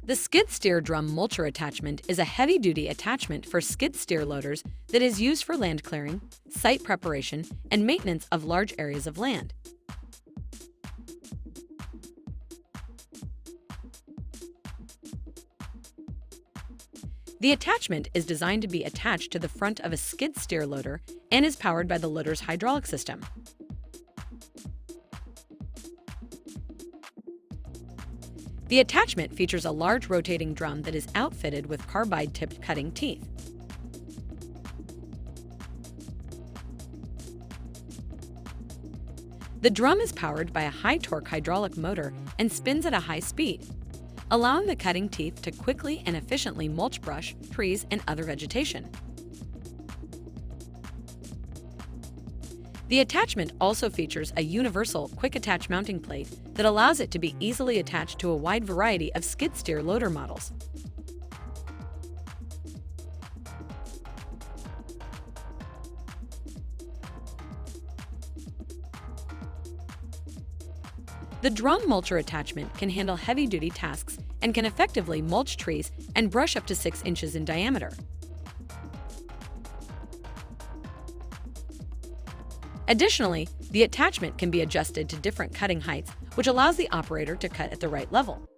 The skid steer drum mulcher attachment is a heavy-duty attachment for skid steer loaders that is used for land clearing, site preparation, and maintenance of large areas of land. The attachment is designed to be attached to the front of a skid steer loader and is powered by the loader's hydraulic system. The attachment features a large rotating drum that is outfitted with carbide-tipped cutting teeth. The drum is powered by a high-torque hydraulic motor and spins at a high speed, allowing the cutting teeth to quickly and efficiently mulch brush, trees, and other vegetation. The attachment also features a universal quick-attach mounting plate that allows it to be easily attached to a wide variety of skid steer loader models. The drum mulcher attachment can handle heavy-duty tasks and can effectively mulch trees and brush up to 6 inches in diameter. Additionally, the attachment can be adjusted to different cutting heights, which allows the operator to cut at the right level.